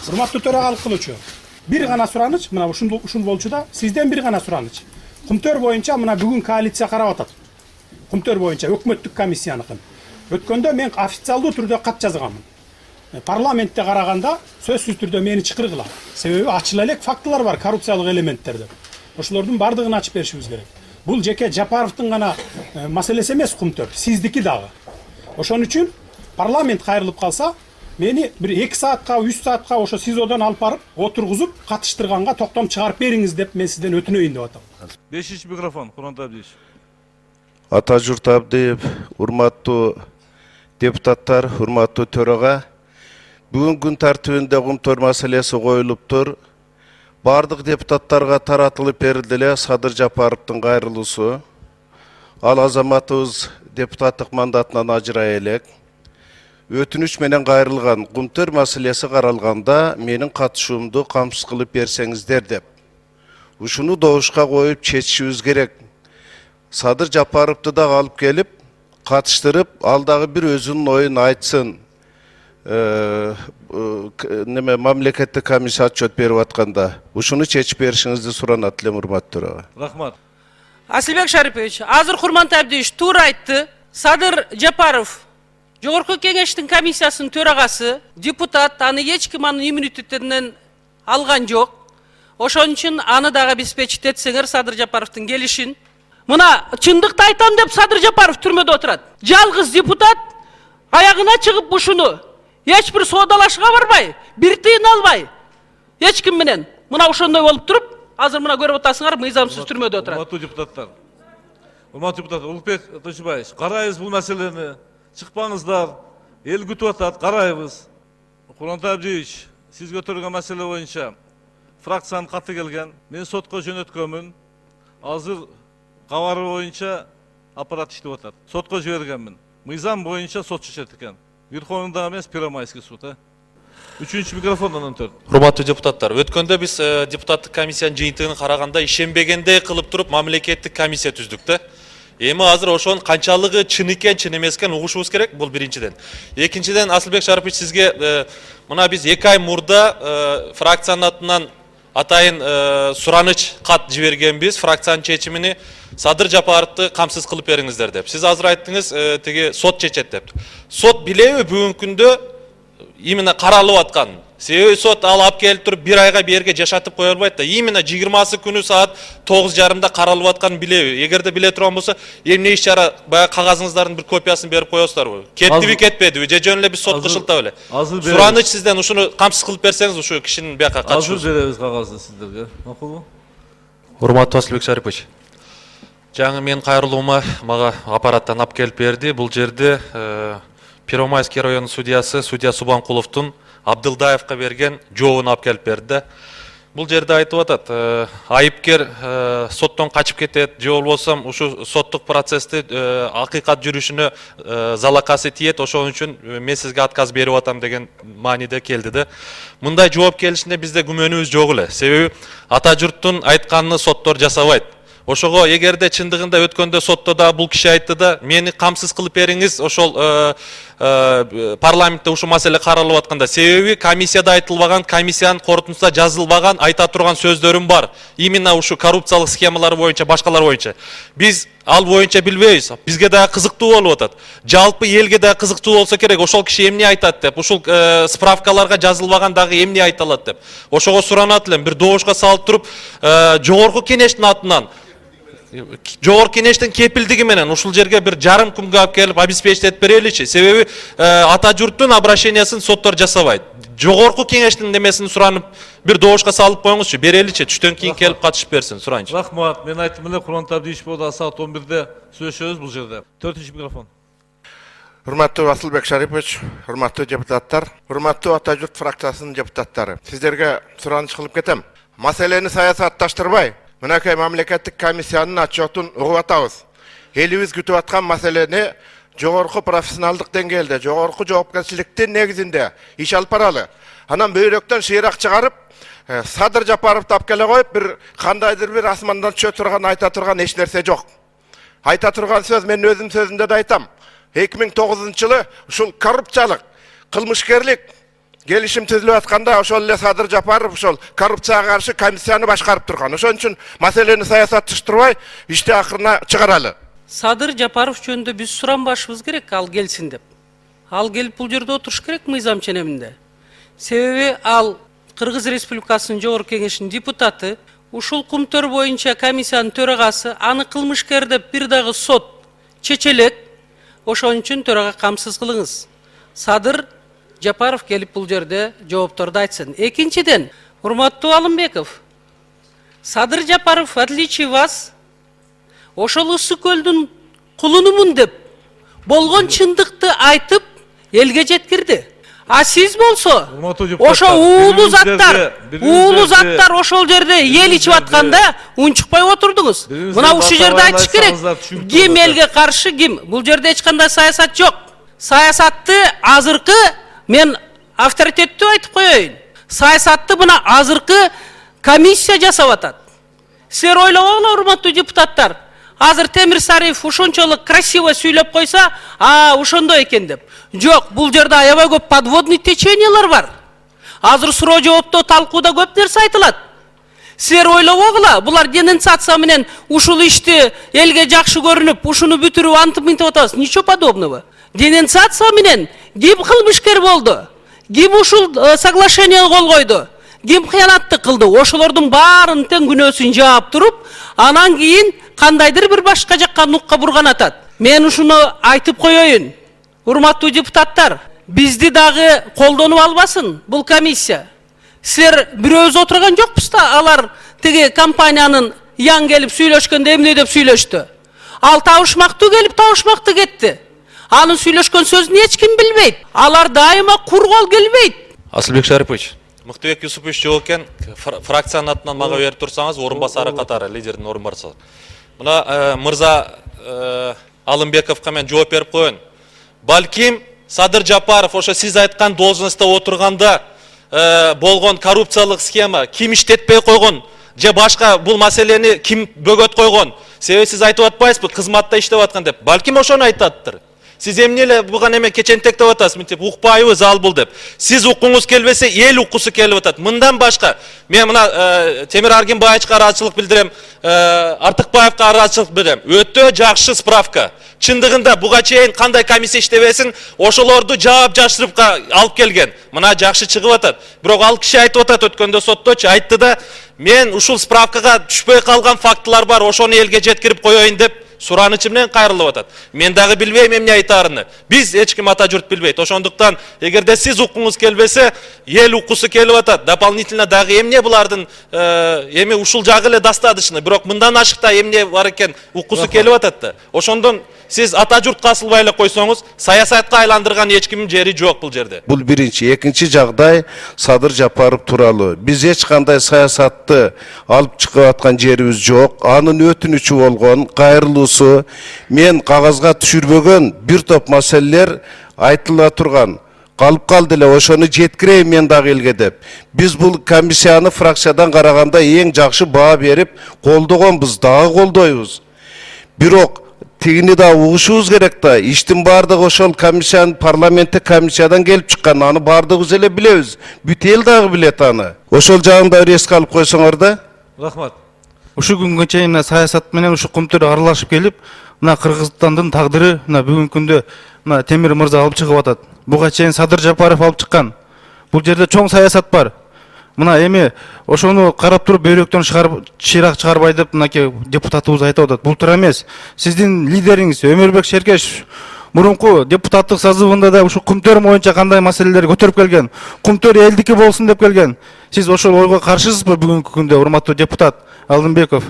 Урматтуу төрагалык кылуучу. Бир гана сураныч, мына ушул болчу да, сизден бир гана сураныч. Кумтөр боюнча мына бүгүн коалиция карап атат. Кумтөр боюнча өкмөттүк комиссияныкын. Өткөндө мен официалдуу түрдө кат жазганмын. Парламентте караганда сөзсүз түрдө мени чакыргыла. Себеби ачыла элек фактылар бар, коррупциялык элементтерде. Ошолордун бардыгын ачып беришибиз керек. Бул жеке Жапаровдун гана маселеси эмес Кумтөр, сиздики дагы. Ошон үчүн парламент кайрылып калса, мени бир 2 саатка, 3 саатка ошо СИЗОдон алып барып, отургузуп, катыштырганга токтом чыгарып бериңиз деп мен сизден өтүнөйүн деп атам. 5-чи микрофон, Курмантай Абдиевич. Атажурт Абдиев, урматтуу депутаттар, урматтуу төрага. Бүгүн күн тартибинде Кумтөр маселеси коюлуптур. Бардык депутаттарга таратылып берилди эле Садыр Жапаровдун кайрылуусу. Ал азаматыбыз депутаттык мандатынан ажырай элек. Өтүнүч менен кайрылган Кумтөр маселеси каралганда менин катышуумду камсыз кылып берсеңиздер деп. Ушуну добушка коюп чечишибиз керек. Садыр Жапаровду да алып келип, катыштырып, ал дагы бир өзүнүн оюн айтсын. Мамлекеттик комиссия отчет берип атканда, ушуну чечип беришиңизди суранат элем, урматтуу төрага. Рахмат. Асылбек Шарипович, азыр Курмантай Абдиевич туура айтты. Садыр Жапаров Жогорку кеңештин комиссиясынын төрагасы, депутат, аны эч ким анын иммунитетинен алган жок. Ошон үчүн аны дагы обеспечитсеңер Садыр Жапаровдун келишин. Мына чындыкты айтам деп Садыр Жапаров түрмөдө отурат. Жалгыз депутат аягына чыгып ушуну эч бир соодалашууга барбай, бир тыйын албай, эч ким менен. Мына ошондой болуп туруп, азыр мына көрүп атасыңар, мыйзамсыз түрмөдө отурат. Урматтуу депутаттар. Урматтуу депутат Улукбек Тошубаевич, карайбыз бул маселени. Чыкпаңыздар. Эл күтүп атат, карайбыз. Курмантай Абдиевич, сиз көтөргөн маселе боюнча фракциянын каты келген. Мен сотко жөнөткөнмүн. Азыр кабары боюнча аппарат иштеп атат. Сотко жибергенмин. Мыйзам боюнча сот чечет экен. Верховный эмес, Первомайский суд. 3-чү микрофондон өтөт. Урматтуу депутаттар, өткөндө биз депутаттык комиссиянын жыйынтыгын караганда ишенбегендей кылып туруп мамлекеттик комиссия түздүк да. Эми азыр ошонун канчалыгы чын экен, чын эмес экен угушубуз керек, бул биринчиден. Экинчиден, Асылбек Шарипович, сизге мына биз 2 ай мурда фракциянын атынан атайын сураныч кат жибергенбиз, фракциянын чечимини Садыр Жапаровду камсыз кылып бериңиздер деп. Сиз азыр айттыңыз, тиги сот чечет деп. Сот билеби бүгүнкү күндө именно каралып аткан. Себеби сот алып келип туруп 1 айга берге жашатып кое албайт да. Именно 20 күнү саат 9:30 каралып атканын билеби. Эгерде биле турган болсо, эмне иш чара баягы кагазыңыздардын бир копиясын берип коесуздарбы? Кеттиби, кетпедиби? Же жөн эле биз сотко шылтап эле? Сураныч сизден ушуну камсыз кылып берсеңиз, ушу кишинин бияка катышуусун. Азыр беребиз кагазды сиздерге. Макулбу? Урматтуу Асылбек Шарипович, жаңы мен кайрылуума мага аппараттан алып келип берди. Бул жерде Первомайский районунун судья Субанкуловдун Абдылдаевка берген жообун алып келип берди. Бул жерде айтып атат, айыпкер соттон качып кетет, же болбосо ушу соттук процессти акыйкат жүрүшүнө залакасы тиет, ошон үчүн мен сизге отказ берип атам деген мааниде келди да. Мындай жооп келишинде бизде күмөнүбүз жок эле. Себеби ата журттун айтканын соттор жасабайт. Ошого эгерде чындыгында өткөндө сотто да бул киши айтты да, мени камсыз кылып бериңиз, ошол парламентте ушу маселе каралып атканда. Себеби комиссияда айтылбаган, комиссиянын корутундусунда жазылбаган айта турган сөздөрүм бар. Именно ушу коррупциялык схемалар боюнча, башкалар боюнча. Биз ал боюнча билбейбиз. Бизге да кызыктуу болуп атат. Жалпы элге да кызыктуу болсо керек, ошол киши эмне айтат деп, ушул справкаларга жазылбаган дагы эмне айта алат деп. Ошого суранат элем, бир добушка салып туруп, жогорку кеңештин атынан Жогорку кеңештин кепилдиги менен ушул жерге бир жарым күнгө алып келип обеспечить береличи. Себеби ата журттун обращениясын соттор жасабайт. Жогорку кеңештин немесин суранып бир добушка салып коюңузчу, береличи, түштөн кийин келип катышып берсин, сурайынчы. Рахмат, мен айттым эле, Курмантай Абдиевич болду, саат 11-де сүйлөшөбүз бул жерде. 4-чү микрофон. Урматтуу Асылбек Шарипович, урматтуу депутаттар, урматтуу ата журт фракциясынын депутаттары. Сиздерге сураныч кылып кетем. Маселени саясатташтырбай, мынакей мамлекеттик комиссиянын отчетун угуп атабыз. Элибиз күтүп аткан маселени жогорку профессионалдык деңгээлде, жогорку жоопкерчиликтин негизинде иш алып баралы. Анан бөйрөктөн шыйрак чыгарып, Садыр Жапаровду алып келе коюп, бир кандайдыр бир асмандан түшө турган айта турган эч нерсе жок. Айта турган сөз мен өзүм сөзүмдө да айтам. 2009 жылы ушул коррупциялык, кылмышкерлик келишим түзүлүп атканда ошол эле Садыр Жапаров ошол коррупцияга каршы комиссияны башкарып турган. Ошон үчүн маселени саясатташтырбай, ишти акырына чыгаралы. Садыр Жапаров жөнүндө биз суранбашыбыз керек, ал келсин деп. Ал келип бул жерде отуруш керек мыйзам ченеминде. Себеби ал Кыргыз Республикасынын Жогорку Кеңешинин депутаты, ушул кумтөр боюнча комиссиянын төрагасы, аны кылмышкер деп бир дагы сот чечелет. Ошон үчүн төрага камсыз кылыңыз. Садыр Жапаров келип бул жерде жоопторду айтсын. Экинчиден, урматтуу Алымбеков, Садыр Жапаров, в отличие вас, ошол Ысык көлдүн кулунумун деп болгон чындыкты айтып элге жеткирди. А сиз болсо ошо уулуу заттар ошол жерде эл ичип атканда унчукпай отурдуңуз. Мына ушул жерде айтыш керек. Ким элге каршы, ким? Бул жерде эч кандай саясат жок. Саясатты азыркы мен авторитеттүү айтып коеюн. Саясатты мына азыркы комиссия жасап атат. Силер ойлобогула, урматтуу депутаттар. Азыр Темир Сариев ушунчалык красиво сүйлөп койса, ошондой экен деп. Жок, бул жерде аябай көп подводный течениялар бар. Азыр суроо жоопто талкууда көп нерсе айтылат. Силер ойлобогула, булар денонсация менен ушул ишти элге жакшы көрүнүп, ушуну бүтүрүп антып мынтип атабыз. Ничего подобного. Денонсация менен ким кылмышкер болду? Ким ушул соглашение кол койду? Ким кыянатты кылды? Ошолордун баарын тең күнөөсүн жаап туруп, анан кийин кандайдыр бир башка жакка нукка бурган атат. Мен ушуну айтып коеюн. Урматтуу депутаттар, бизди дагы колдонуп албасын бул комиссия. Силер бирөөбүз отурган жокпуз да, алар тиги компаниянын яң келип сүйлөшкөндө эмне деп сүйлөштү. Ал табышмактуу келип табышмактуу кетти. Анын сүйлөшкөн сөзүн эч ким билбейт. Алар дайыма кургол келбейт. Асылбек Шарипович, Мыктыбек Юсупович жок экен, фракциянын атынан мага берип турсаңыз, орун басары катары, лидердин орун басары. Мына мырза Алымбековго мен жооп берип коеюн. Балким Садыр Жапаров ошо сиз айткан должностто отурганда болгон коррупциялык схема ким иштетпей койгон же башка бул маселени ким бөгөт койгон? Себеби сиз айтып атпайсызбы, кызматта иштеп аткан деп. Балким ошону айтаттыр. Сиз эмне эле буга неме кечентек деп атасыз, мынтип укпайбыз ал бул деп. Сиз укуңуз келбесе, эл уккусу келип атат. Мындан башка мен мына Темир Аргенбаевичке ыраазычылык билдирем, Артыкбаевга ыраазычылык билдирем. Өтө жакшы справка. Чындыгында буга чейин кандай комиссия иштебесин, ошолорду жаап жашырып алып келген. Мына жакшы чыгып атат. Бирок ал киши айтып атат, өткөндө сотточу айтты да, мен ушул справкага түшпөй калган фактылар бар, ошону элге жеткирип коеюн деп суранычы менен кайрылып атат. Мен дагы билбейм эмне айтарыны. Биз эч ким ата журт билбейт. Ошондуктан эгерде сиз уккуңуз келбесе, эл уккусу келип атат. Дополнительно дагы эмне булардын эми ушул жагы эле достаточно. Бирок мындан ашыкта эмне бар экен уккусу келип атат да. Ошондон сиз ата журтка асылбай эле койсоңуз, саясатка айландырган эч кимдин жери жок бул жерде. Бул биринчи, экинчи жагдай Садыр Жапаров тууралуу. Биз эч кандай саясатты алып чыгып аткан жерибиз жок. Анын өтүнүчү болгон, кайрылуусу, мен кагазга түшүрбөгөн бир топ маселелер айтыла турган. Калып калды эле, ошону жеткирейин мен дагы элге деп. Биз бул комиссияны фракциядан караганда эң жакшы баа берип колдогонбуз, дагы колдойбуз. Бирок тигини да угушубуз керек да, иштин бардыгы ошол комиссиянын парламенттик комиссиядан келип чыккан, аны бардыгыбыз эле билебиз. Бүт эл дагы билет аны. Ошол жагын да эске алып койсоңор да. Рахмат. Ушул күнгө чейин саясат менен ушу кумтөр аралашып келип, мына Кыргызстандын тагдыры мына бүгүнкү күндө мына Темир мырза алып чыгып атат. Буга чейин Садыр Жапаров алып чыккан. Бул жерде чоң саясат бар. Мына эми ошону карап туруп бөйрөктөн чыйрак чыгарбай деп мынакей депутатыбыз айтып атат. Бул туура эмес. Сиздин лидериңиз Өмүрбек Шеркешев мурунку депутаттык созывында да ушу кумтөр боюнча кандай маселелерди көтөрүп келген. Кумтөр элдики болсун деп келген. Сиз ошол ойго каршысызбы бүгүнкү күндө, урматтуу депутат Алымбеков?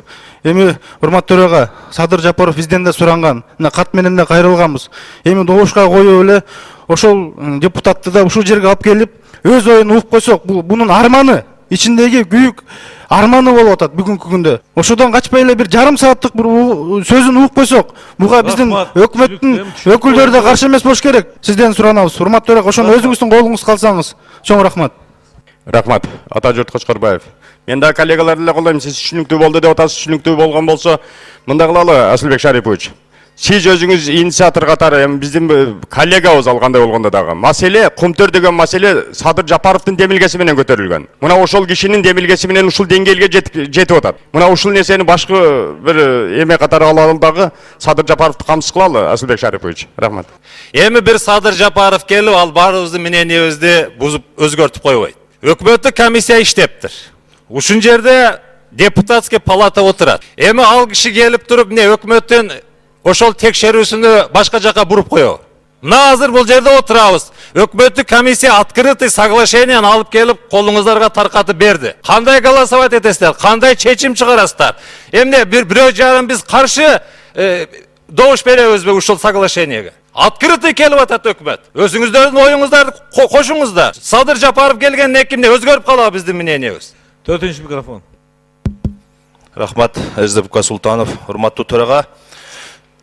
Эми урматтуу төрага Садыр Жапаров бизден да суранган. Мына кат менен да кайрылганбыз. Эми добушка коюп эле ошол депутатты да ушул жерге алып келип, өз оюн угуп койсок, бунун арманы, ичиндеги күйүк арманы болуп атат бүгүнкү күндө. Ошодон качпай эле бир жарым сааттык бир сөзүн угуп койсок, буга биздин өкмөттүн өкүлдөрү да каршы эмес болуш керек. Сизден суранабыз. Урматтуу төрага ошону өзүңүздүн колуңуз калсаңыз, чоң рахмат. Рахмат, Атажурт Кочкорбаев. Мен да коллегаларды эле колдойм, сиз түшүнүктүү болду деп атасыз, түшүнүктүү болгон болсо, мындай кылалы, Асылбек Шарипович. Сиз өзүңүз инициатор катары эми биздин коллегабыз алгандай болгондо дагы маселе Кумтөр деген маселе Садыр Жапаровдун демилгеси менен көтөрүлгөн. Мына ошол кишинин демилгеси менен ушул деңгээлге жетип атат. Мына ушул нерсени башкы бир эме катары алалы дагы Садыр Жапаровду камсыз кылалы, Асылбек Шарипович. Рахмат. Эми бир Садыр Жапаров келип, ал баарыбыздын мнениябызды бузуп өзгөртүп койбойт. Өкмөттүк комиссия иштептир. Ушун жерде депутатский палата отурат. Эми ал киши келип туруп, эмне өкмөттүн ошол текшерүүсүнү башка жака буруп коебу. Мына азыр бул жерде отурабыз. Өкмөттүк комиссия открытый соглашениени алып келип колуңуздарга таркатып берди. Кандай голосовать этесиздер? Кандай чечим чыгарасыздар? Эмне бирөө жагын биз каршы добуш беребизби ушул соглашениеге? Открытый келип атат өкмөт. Өзүңүздөрдүн оюңуздарды кошуңуздар. Садыр Жапаров келгенден кийин өзгөрүп калабы биздин мнениябыз? 4-нчи микрофон. Рахмат, Эздебука Султанов, урматтуу төрага.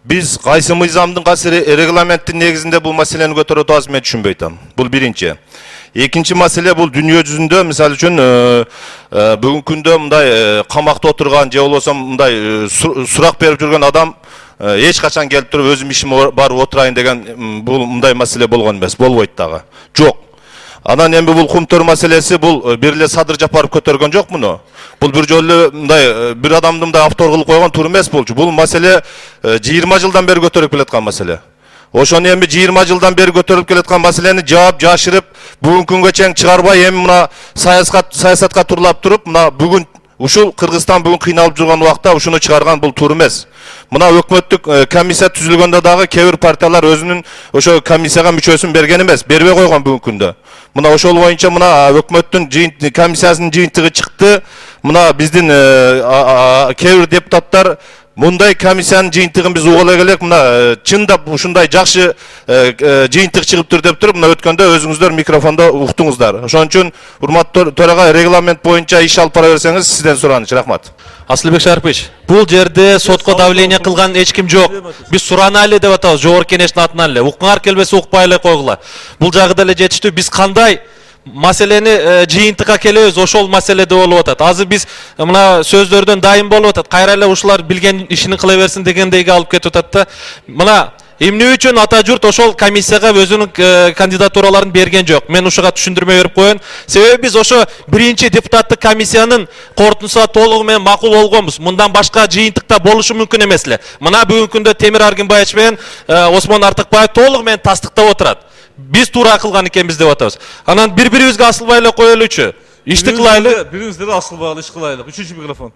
Biz qaysı mıyzamdın qaysı reglamentin negizinde bu meseleni götürüp atabız men düşünbey tam. Bu birinci. İkinci mesele bu dünya yüzünde misal üçün bugün kunde mınday qamakta oturgan je bolsam mınday surak berip жүрген adam hiç kaçan gelip durup özüm işim var oturayın degen bu mınday mesele bolgan emas, bolboyt dagı. Jok. Anan endi bul Kumtör meselesi bul birle Sadır Japarov көтөргөн жок муну. Бул бир жолу мындай бир адамды мындай автор кылып койгон тур эмес болчу. Бул маселе 20 жылдан бери көтөрүлүп келаткан маселе. Ошону эми 20 жылдан бери көтөрүлүп келаткан маселени жаап жашырып, бүгүнкү күнгө чейин чыгарбай эми мына саясатка турлап туруп, мына бүгүн ушул Кыргызстан бүгүн кыйналып жүргөн убакта ушуну чыгарган бул тур эмес. Мына өкмөттүк комиссия түзүлгөндө дагы кээ бир партиялар өзүнүн ошо комиссияга мүчөсүн берген эмес, бербей койгон бүгүнкү күндө. Мына ошол боюнча мына өкмөттүн комиссиясынын жыйынтыгы чыкты. Мына биздин кээ бир депутаттар мындай комиссиянын жыйынтыгын биз угула келек, мына чындап ушундай жакшы жыйынтык чыгыптыр деп туруп, мына өткөндө өзүңүздөр микрофондо уктуңуздар. Ошон үчүн урматтуу төрага регламент боюнча иш алып бара берсеңиз сизден сураныч. Рахмат. Асылбек Шарипович, бул жерде сотко давление кылган эч ким жок. Биз сураналы деп атабыз, жогорку кеңештин атынан эле. Укуңар келбесе укпай эле койгула. Бул жагы деле жетиштүү. Биз кандай маселени жыйынтыкка келебиз, ошол маселеде болуп атат. Азыр биз мына сөздөрдөн дайым болуп атат. Кайра эле ушулар билген ишин кыла берсин дегендейге алып кетип атат да. Мына эмне үчүн ата журт ошол комиссияга өзүнүн кандидатураларын берген жок? Мен ушуга түшүндүрмө берип коеюн. Себеби биз ошо биринчи депутаттык комиссиянын корутундусуна толугу менен макул болгонбуз. Мындан башка жыйынтыкта болушу мүмкүн эмес эле. Мына бүгүнкү күндө Темир Аргынбаевич менен Осмон Артыкбаев толугу менен тастыктап отурат. Биз туура кылган экенбиз деп атабыз. Анан бири-бирибизге асылбай эле коелучу. Ишти кылайлы. Бириңиздер асылбагыл иш кылайлы. 3-нчи микрофон.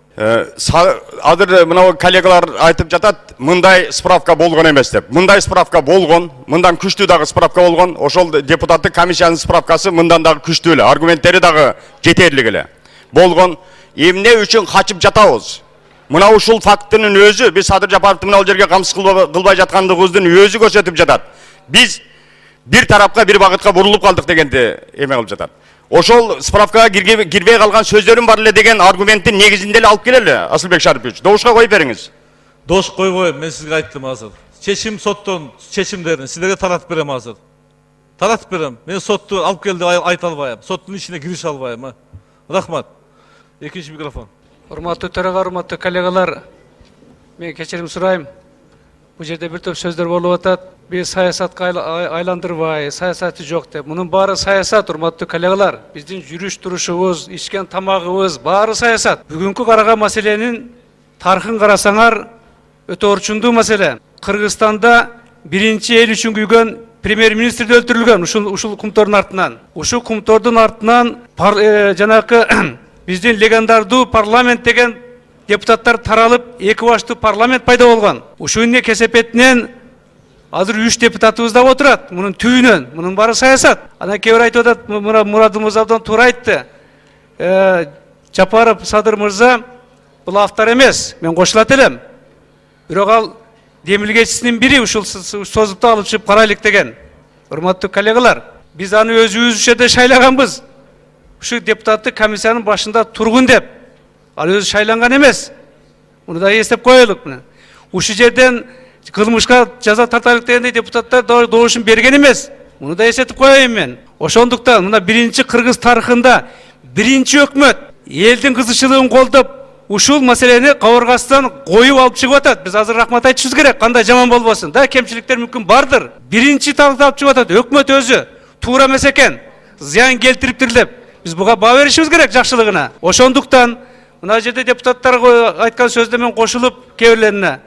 Азыр мына коллегалар айтып жатат, мындай справка болгон эмес деп. Мындай справка болгон, мындан күчтүү дагы справка болгон. Ошол депутаттык комиссиянын справкасы мындан дагы күчтүү эле, аргументтери дагы жетерлик эле. Болгон. Эмне үчүн качып жатабыз? Мына ушул фактынын өзү биз Садыр Жапаровду мына ал жерге камсыз кылбай жаткандыгыбыздын өзү көрсөтүп жатат. Биз bir tarafka bir багытка бурулуп калдык дегенди эме кылып жатат. Ошол справкага кирбей калган сөздөрүм бар эле деген аргументтин негизинде эле алып келели, Асылбек Шарипович. Добушка коюп бериңиз. Дош койбойм, мен сизге айттым азыр. Чечим соттон чечимдерин силерге таратып берем азыр. Таратып берем. Мен сотту алып келди айта албайм. Соттун ичине кирише албайм. Рахмат. 2-нчи микрофон. Урматтуу төрага, урматтуу коллегалар, мен кечирим сурайм. Бул жерде бир топ сөздөр болуп атат. Биз саясатка айландырбай, саясаты жок деп. Мунун баары саясат, урматтуу коллегалар. Биздин жүрүш турушубуз, ичкен тамагыбыз баары саясат. Бүгүнкү караган маселенин тарыхын карасаңар, өтө орчундуу маселе. Кыргызстанда 1-эл үчүн күйгөн премьер-министр өлтүрүлгөн ушул кумтордун артынан. Ушул кумтордун артынан жанакы биздин легендардуу парламент деген депутаттар таралып, эки баштуу парламент пайда болгон. Ушунун кесепетинен азыр 3 депутатыбыз да отурат. Мунун түбүнөн, мунун баары саясат. Анан кээ бир айтып атат, Мурат Мырзадан туура айтты. Жапаров Садыр мырза бул автор эмес. Мен кошулат элем. Бирок ал демилгечисинин бири ушул созупту алып чыгып карайлык деген. Урматтуу коллегалар, биз аны өзүбүз жерде шайлаганбыз. Ушу депутаттык комиссиянын башында тургун деп. Ал өзү шайланган эмес. Муну да эстеп коелук. Ушул жерден кылмышка жаза тартайлык дегенде депутаттар добушун берген эмес. Муну да эсетип коеюн мен. Ошондуктан мына биринчи Кыргыз тарыхында биринчи өкмөт элдин кызыкчылыгын колдоп, ушул маселени кабыргасынан коюп алып чыгып атат. Биз азыр рахмат айтышыбыз керек. Кандай жаман болбосун. Да, кемчиликтер мүмкүн бардыр. Биринчи талап алып чыгып атат. Өкмөт өзү туура эмес экен. Зыян келтириптир деп. Биз буга баа беришибиз керек жакшылыгына. Ошондуктан мына жерде депутаттарга айткан сөздө мен кошулуп кээ бирлерине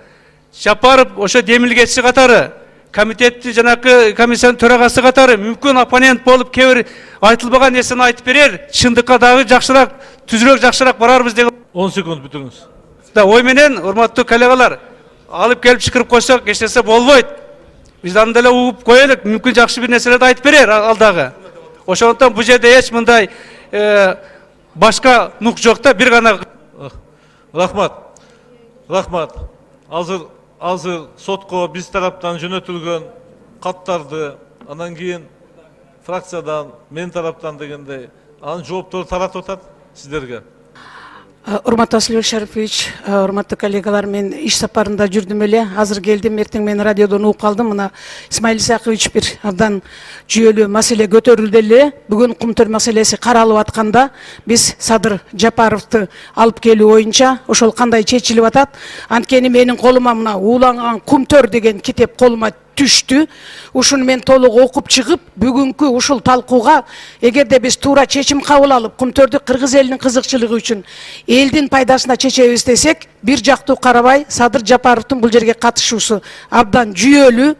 Жапаров ошо демилгечи катары, комитетти жанакы комиссиянын төрагасы катары мүмкүн оппонент болуп кээ бир айтылбаган нерсени айтып берер. Чындыкка дагы жакшыраак, түзүрөөк жакшыраак барарбыз деген 10 секунд бүтүрүңүз. да ой менен урматтуу коллегалар алып келип чакырып койсок эч нерсе болбойт. Биз аны деле угуп коелук, мүмкүн жакшы бир нерселерди айтып берер алдагы. Ошондуктан бул жерде эч мындай башка нук жок да, бир гана. Рахмат. Рахмат. Азыр сотко биз тараптан жөнөтүлгөн каттарды, анан кийин фракциядан, мен тараптан дегендей, анын жооптору таратып атат сиздерге. Урматтуу Асылбек Шарипович, урматтуу коллегалар, мен иш сапарында жүрдүм эле. Азыр келдим, эртең мен радиодон угуп калдым. Мына Исмаил Исакович бир абдан жүйөлүү маселе көтөрүлдү эле. Бүгүн кумтөр маселеси каралып атканда, биз Садыр Жапаровду алып келүү боюнча ошол кандай чечилип атат. Анткени менин колума мына Ууланган кумтөр деген китеп колума түштү. Ушуну мен толук окуп чыгып, бүгүнкү ушул талкууга эгерде биз туура чечим кабыл алып, кумтөрдү кыргыз элинин кызыкчылыгы үчүн элдин пайдасына чечебиз десек, бир жактуу карабай Садыр Жапаровдун бул жерге катышуусу абдан жүйөлүү.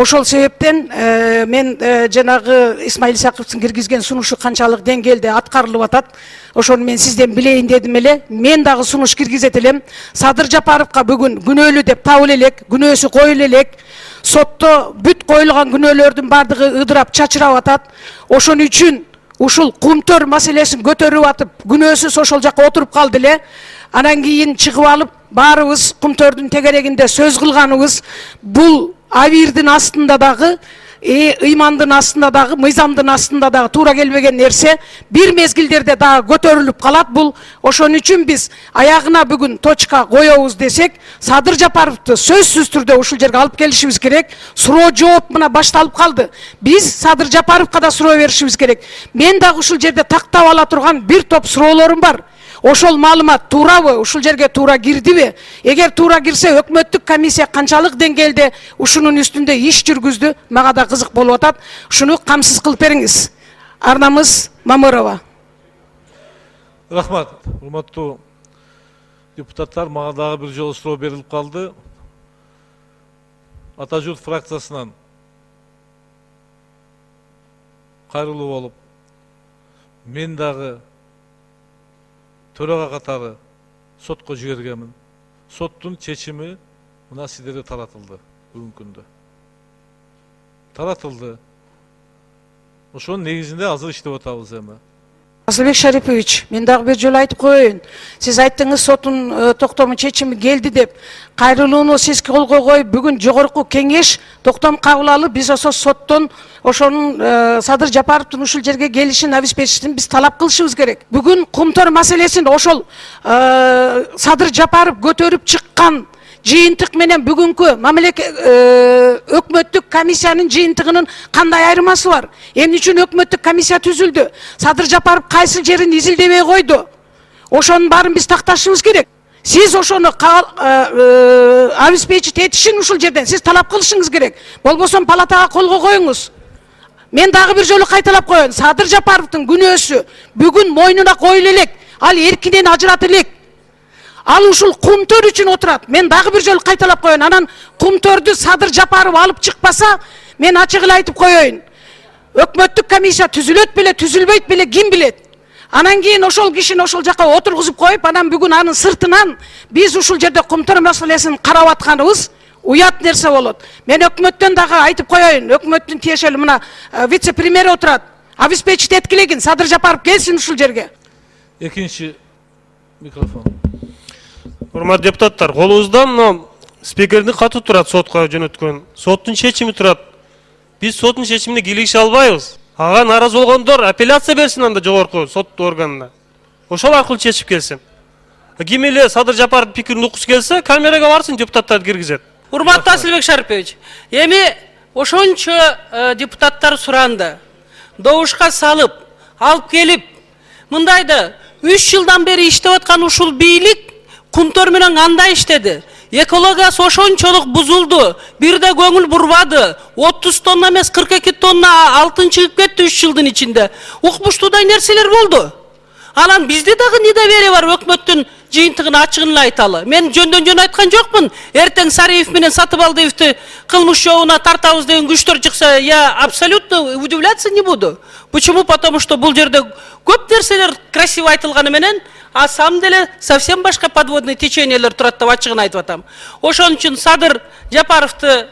Ошол себептен мен жанагы Исмаил Исаковдун киргизген сунушу канчалык деңгээлде аткарылып атат, ошону мен сизден билейин дедим эле. Мен дагы сунуш киргизет элем. Садыр Жапаровга бүгүн күнөөлүү деп табыла элек, күнөөсү коюла элек. Сотто бүт коюлган күнөөлөрдүн бардыгы ыдырап чачырап атат. Ошон үчүн ушул кумтөр маселесин көтөрүп атып, күнөөсүз ошол жакка отуруп калды эле. Анан кийин чыгып алып, баарыбыз кумтөрдүн тегерегинде сөз кылганыбыз бул абирдин астында дагы, ыймандын астында дагы, мыйзамдын астында дагы туура келбеген нерсе бир мезгилдерде дагы көтөрүлүп калат. Бул ошон үчүн биз аягына бүгүн точка коебуз десек, Садыр Жапаровду сөзсүз түрдө ушул жерге алып келишибиз керек. Суроо жооп мына башталып калды. Биз Садыр Жапаровга да суроо беришибиз керек. Мен дагы ушул жерде тактап ала турган бир топ суроолорум бар. Ошол маалымат туурабы, ушул жерге туура кирдиби? Эгер туура кирсе, өкмөттүк комиссия канчалык деңгээлде ушунун үстүндө иш жүргүздү? Мага да кызык болуп атат. Ушуну камсыз кылып бериңиз. Арнамыз Мамырова. Рахмат. Урматтуу депутаттар, мага дагы бир жолу суроо берилип калды. Ата журт фракциясынан кайрылуу болуп, мен дагы төрага катары сотко жибергенмин. Соттун чечими мына сиздерге таратылды бүгүнкү күндө. Таратылды. Ошонун негизинде азыр иштеп атабыз эми. Асылбек Шарипович, мен дагы бир жолу айтып коеюн. Сиз айттыңыз соттун токтому чечими келди деп. Кайрылууну сиз колго коюп, бүгүн жогорку кеңеш токтом кабыл алып, биз ошо соттон ошонун Садыр Жапаровдун ушул жерге келишин обеспечитин биз талап кылышыбыз керек. Бүгүн кумтөр маселесин ошол Садыр Жапаров көтөрүп чыккан жыйынтык менен бүгүнкү өкмөттүк комиссиянын жыйынтыгынын кандай айырмасы бар? Эмне үчүн өкмөттүк комиссия түзүлдү? Садыр Жапаров кайсы жерин изилдебей койду? Ошонун баарын биз такташыбыз керек. Сиз ошону обеспечить этишин ушул жерден сиз талап кылышыңыз керек. Болбосо палатага колго коюңуз. Мен дагы бир жолу кайталап коеюн. Садыр Жапаровдун күнөөсү бүгүн мойнуна коюла элек. Ал эркинен ажырата элек. Ал ушул кумтөр үчүн отурат. Мен дагы бир жолу кайталап коеюн. Анан кумтөрдү Садыр Жапаров алып чыкпаса, мен ачык эле айтып коеюн. Өкмөттүк комиссия түзүлөт беле, түзүлбөйт беле, ким билет? Анан кийин ошол кишини ошол жакка отургузуп коюп, анан бүгүн анын сыртынан биз ушул жерде кумтөр маселесин карап атканыбыз уят нерсе болот. Мен өкмөттөн дагы айтып коеюн. Өкмөттүн тиешелүү мына вице-премьер отурат. Обеспечить эткилегин, Садыр Жапаров келсин ушул жерге. Экинчи микрофон. Урматтуу депутаттар, колубузда спикердин каты турат сотко жөнөткөн. Соттун чечими турат. Биз соттун чечимине кийлигише албайбыз. Ага наразы болгондор апелляция берсин анда жогорку сот органына. Ошол аркылуу чечип келсин. Ким эле Садыр Жапаровдун пикирин уккусу келсе, камерага барсын, депутаттарды киргизет. Урматтуу Асылбек Шарипович, эми ошончо депутаттар суранды. Добушка салып, алып келип, мындайды 3 жылдан бери иштеп аткан ушул бийлик кумтөр менен кандай иштеди? Экологиясы ошончолук бузулду. Бирде көңүл бурбады. 30 тонна эмес 42 тонна алтын чыгып кетти 3 жылдын ичинде. Укмуштуудай нерселер болду. Анан бизде дагы недоверие бар өкмөттүн жыйынтыгын ачыгын эле айталы. Мен жөндөн жөн айткан жокмун. Эртең Сариев менен Сатыбалдиевди кылмыш жобуна тартабыз деген күчтөр чыкса, я абсолютно удивляться не буду. Почему? Потому что бул жерде көп нерселер красиво айтылганы менен, а самом деле совсем башка подводный течениелер турат деп ачыгын айтып атам. Ошон үчүн Садыр Жапаровду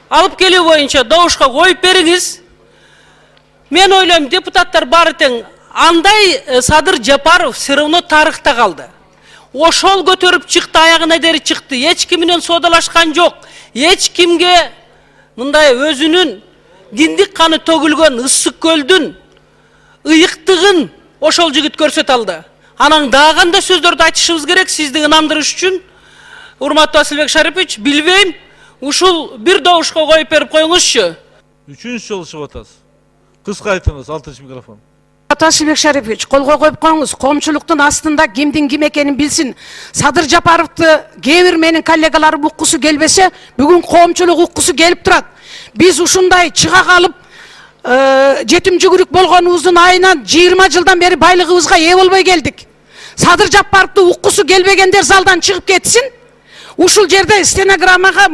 алып келүү боюнча добушка коюп бериңиз. Мен ойлойм, депутаттар баары тең андай Садыр Жапаров все равно тарыхта калды. Ошол көтөрүп чыкты, аягына дери чыкты. Эч ким менен соодалашкан жок. Эч кимге мындай өзүнүн диндик каны төгүлгөн Ысык көлдүн ыйыктыгын ошол жигит көрсөтө алды. Анан дагы кандай сөздөрдү айтышыбыз керек сизди ынандырыш үчүн? Урматтуу Асылбек Шарипович, билбейм, ушул бир добушка коюп берип коюңузчу. 3-жолу чыгып атасыз. Кыска айтыңыз, 6 микрофон. Асылбек Шарипович, колго коюп коюңуз. Коомчулуктун астында кимдин ким экенин билсин. Садыр Жапаровду кээ бир менин коллегаларым уккусу келбесе, бүгүн коомчулук уккусу келип турат. Биз ушундай чыга калып, жетим жүгүрүк болгонубуздун айынан 20 жылдан бери байлыгыбызга ээ болбой келдик. Садыр Жапаровду уккусу келбегендер залдан чыгып кетсин. Ушул жерде стенограммага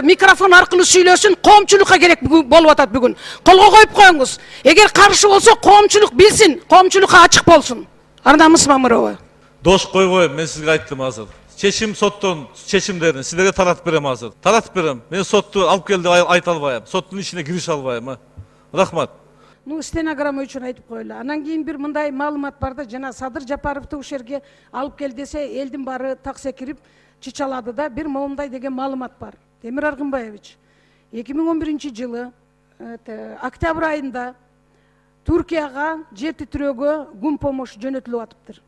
микрофон аркылуу сүйлөсүн, коомчулукка керек болуп атат бүгүн. Колго коюп коюңуз. Эгер каршы болсо коомчулук билсин, коомчулукка ачык болсун. Арнамыс Мамырова. Дош койгоюм, мен сизге айттым азыр. Чечим соттун чечимдерин сиздерге таратып берем азыр. Таратып берем. Мен сотту алып кел деп айта албайм. Соттун ичине кирише албайм. Рахмат. Стенограмма үчүн айтып коелу. Анан кийин бир мындай маалымат бар да, жана Садыр Жапаровду ушул жерге алып кел десе, элдин баары так секирип чычалады да, бир моундай деген маалымат бар. Темир Аргынбаевич, 2011 жылы октябрь айында Түркияга жер титирөөгө гум помощь жөнөтүлүп атыптыр.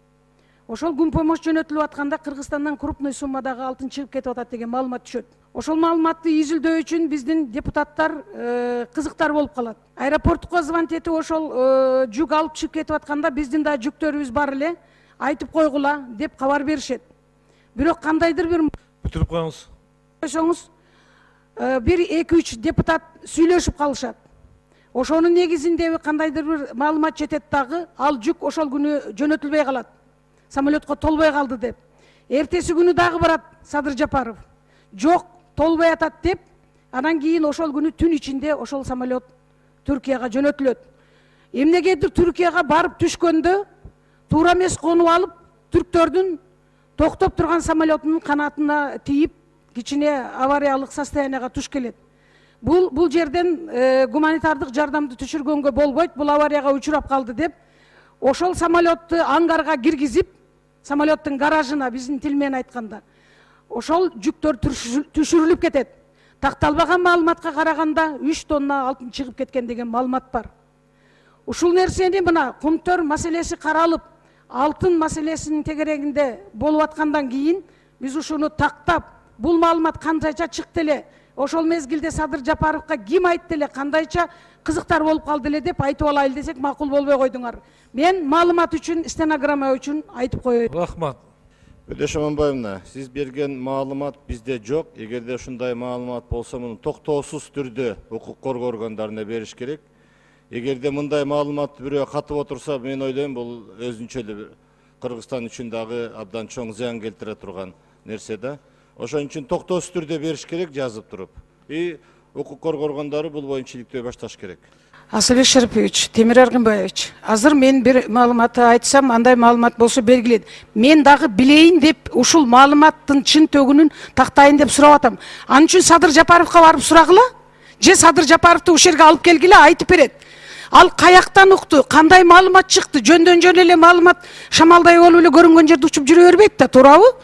Ошол гум помощь жөнөтүлүп атканда Кыргызстандан крупный суммадагы алтын чыгып кетип атат деген маалымат түшөт. Ошол маалыматты изилдөө үчүн биздин депутаттар кызыктар болуп калат. Аэропортко звонить этип ошол жүк алып чыгып кетип атканда биздин да жүктөрүбүз бар эле, айтып койгула деп кабар беришет. Бирок кандайдыр бир бүтүрүп коюңуз. Койсоңуз, бир 2-3 депутат сүйлөшүп калышат. Ошонун негизинде кандайдыр бир маалымат жетет дагы, ал жүк ошол күнү жөнөтүлбөй калат. Самолетко толбой калды деп. Эртеси күнү дагы барат Садыр Жапаров. Жок, толбой атат деп, анан кийин ошол күнү түн ичинде ошол самолет Түркияга жөнөтүлөт. Эмнегедир Түркияга барып түшкөндө туура эмес конуп алып, түрктөрдүн токтоп турган самолетунун канатына тийип, кичине авариялык состоянияга туш келет. Бул жерден гуманитардык жардамды түшүргөнгө болбойт, бул аварияга учурап калды деп, ошол самолетту ангарга киргизип, самолеттун гаражына биздин тил менен айтканда, ошол жүктөр түшүрүлүп кетет. Такталбаган маалыматка караганда 3 тонна алтын чыгып кеткен деген маалымат бар. Ушул нерсени мына кумтөр маселеси каралып, алтын маселесинин тегерегинде болуп аткандан кийин биз ушуну тактап, бул маалымат кандайча чыкты эле, ошол мезгилде Садыр Жапаровго ким айтты эле, кандайча кызыктар болуп калды эле деп айтып алайлы десек макул болбой койдуңар. Мен маалымат үчүн, стенограмма үчүн айтып коёюн. Рахмат. Өдөш Аманбаевна, сиз берген маалымат бизде жок. Эгерде ушундай маалымат болсо, муну токтоосуз түрдө укук коргоо органдарына бериш керек. Эгерде мындай маалыматты бирөө катып отурса, мен ойлойм, бул өзүнчө эле Кыргызстан үчүн дагы абдан чоң зыян келтире турган нерсе да. Ошон үчүн токтоосуз түрдө бериш керек, жазып туруп. Укук коргоо органдары бул боюнча иликтөө башташ керек. Асылбек Шарипович, Темир Аргынбаевич, азыр мен бир маалыматты айтсам, андай маалымат болсо белгилет. Мен дагы билейин деп, ушул маалыматтын чын төгүнүн тактайын деп сурап атам. Анын үчүн Садыр Жапаровго барып сурагыла, же Садыр Жапаровду ушул жерге алып келгиле, айтып берет. Ал каяктан укту, кандай маалымат чыкты, жөндөн жөн эле маалымат шамалдай болуп эле көрүнгөн жерде учуп жүрө бербейт да, туурабы?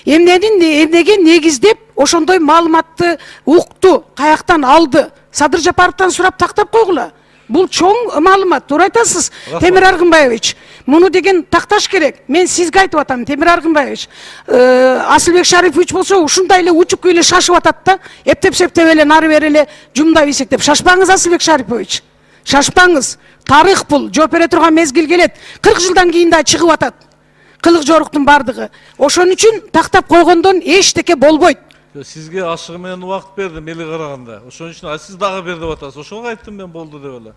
Эмнеге негиздеп ошондой маалыматты укту, каяктан алды? Садыр Жапаровдон сурап тактап койгула. Бул чоң маалымат, туура айтасыз, Темир Аргынбаевич. Муну деген такташ керек. Мен сизге айтып атам, Темир Аргынбаевич. Асылбек Шарипович болсо ушундай эле учуп эле шашып атат да, эптеп-септеп эле нары бери эле жумдап эсектеп. Шашпаңыз, Асылбек Шарипович. Шашпаңыз. Тарых бул, жооп бере турган мезгил келет. 40 жылдан кийин да чыгып атат. кылык жоруктун бардыгы. Ошон үчүн тактап койгондон эчтеке болбойт. Sizge aşığı men vakt berdim eli karaganda. Oşon üçün siz dağı berdi atasiz. Oşoga ayttım ben boldu деп эле.